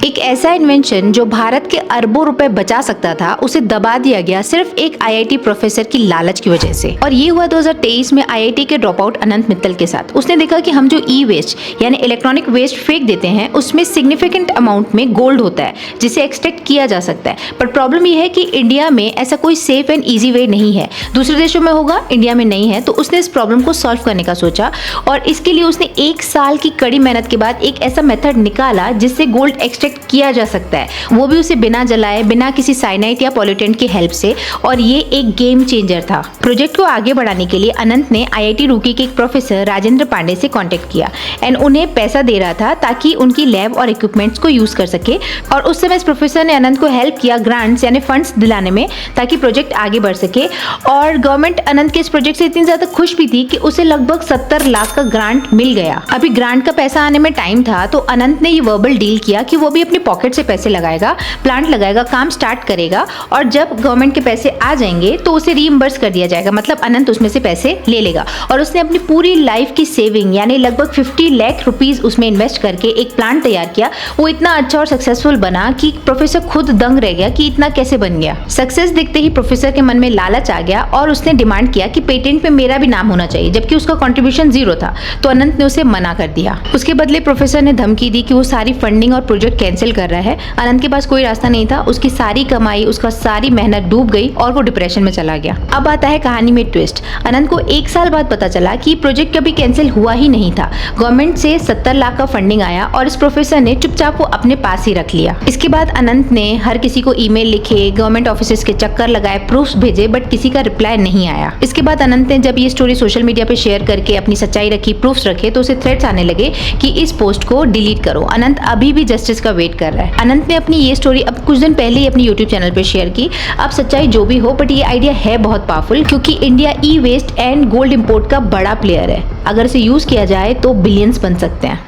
एक ऐसा इन्वेंशन जो भारत के अरबों रुपए बचा सकता था, उसे दबा दिया गया सिर्फ एक आईआईटी प्रोफेसर की लालच की वजह से। और ये हुआ 2023 में आईआईटी के ड्रॉप आउट अनंत मित्तल के साथ। उसने देखा कि हम जो ई वेस्ट यानी इलेक्ट्रॉनिक वेस्ट फेंक देते हैं, उसमें सिग्निफिकेंट अमाउंट में गोल्ड होता है जिसे एक्सट्रैक्ट किया जा सकता है। पर प्रॉब्लम यह है कि इंडिया में ऐसा कोई सेफ एंड ईजी वे नहीं है। दूसरे देशों में होगा, इंडिया में नहीं है। तो उसने इस प्रॉब्लम को सॉल्व करने का सोचा और इसके लिए उसने 1 साल की कड़ी मेहनत के बाद एक ऐसा मेथड निकाला जिससे गोल्ड एक्सट्रैक्ट किया जा सकता है, वो भी उसे बिना जलाए, बिना किसी साइनाइड या पॉल्यूटेंट की हेल्प से। और ये एक गेम चेंजर था। प्रोजेक्ट को आगे बढ़ाने के लिए अनंत ने आईआईटी रुड़की के एक प्रोफेसर राजेंद्र पांडे से कांटेक्ट किया एंड उन्हें पैसा दे रहा था ताकि उनकी लैब और इक्विपमेंट्स को यूज कर सके। और उस समय इस प्रोफेसर ने अनंत को हेल्प किया ग्रांट्स यानी फंड्स दिलाने में, ताकि प्रोजेक्ट आगे बढ़ सके। और गवर्नमेंट अनंत के इस प्रोजेक्ट से इतनी ज्यादा खुश भी थी कि उसे लगभग 70 लाख का ग्रांट मिल गया। अभी ग्रांट का पैसा आने में टाइम था, तो अनंत ने ये वर्बल डील किया कि वो भी अपनी पॉकेट से पैसे लगाएगा, प्लांट लगाएगा, काम स्टार्ट करेगा और जब गवर्नमेंट के पैसे आ जाएंगे तो उसे रीइंबर्स कर दिया जाएगा, मतलब अनंत उसमें से पैसे ले लेगा। और उसने अपनी पूरी लाइफ की सेविंग यानी लगभग 50 लाख रुपीस उसमें इन्वेस्ट करके एक प्लांट तैयार किया। वो इतना अच्छा और सक्सेसफुल बना कि प्रोफेसर खुद दंग रह गया कि इतना कैसे बन गया। सक्सेस दिखते ही प्रोफेसर के मन में लालच आ गया और उसने डिमांड किया कि पेटेंट पे मेरा भी नाम होना चाहिए, जबकि उसका कंट्रीब्यूशन 0 था। तो अनंत ने उसे मना कर दिया। उसके बदले प्रोफेसर ने धमकी दी कि वो सारी फंडिंग और प्रोजेक्ट कैंसिल कर रहा है। अनंत के पास कोई रास्ता नहीं था, उसकी सारी कमाई, उसका सारी मेहनत डूब गई और वो डिप्रेशन में चला गया। अब आता है कहानी में ट्विस्ट। अनंत को 1 साल बाद पता चला कि प्रोजेक्ट कभी कैंसिल हुआ ही नहीं था। गवर्नमेंट से 70 लाख का फंडिंग आया और इस प्रोफेसर ने चुपचाप वो अपने पास ही रख लिया। इसके बाद अनंत ने हर किसी को ईमेल लिखे, गवर्नमेंट ऑफिसेस के चक्कर लगाए, प्रूफ्स भेजे, बट किसी का रिप्लाई नहीं आया। इसके बाद अनंत ने जब ये स्टोरी सोशल मीडिया पे शेयर करके अपनी सच्चाई रखी, प्रूफ्स रखे, तो उसे थ्रेट्स आने लगे कि इस पोस्ट को डिलीट करो। अनंत अभी भी जस्टिस का वेट कर रहा है। अनंत ने अपनी ये स्टोरी अब कुछ दिन पहले ही अपनी यूट्यूब चैनल पे शेयर की। अब सच्चाई जो भी हो, बट ये आइडिया है बहुत पावरफुल, क्योंकि India e waste and gold import का बड़ा प्लेयर है। अगर इसे यूज किया जाए तो बिलियंस बन सकते हैं।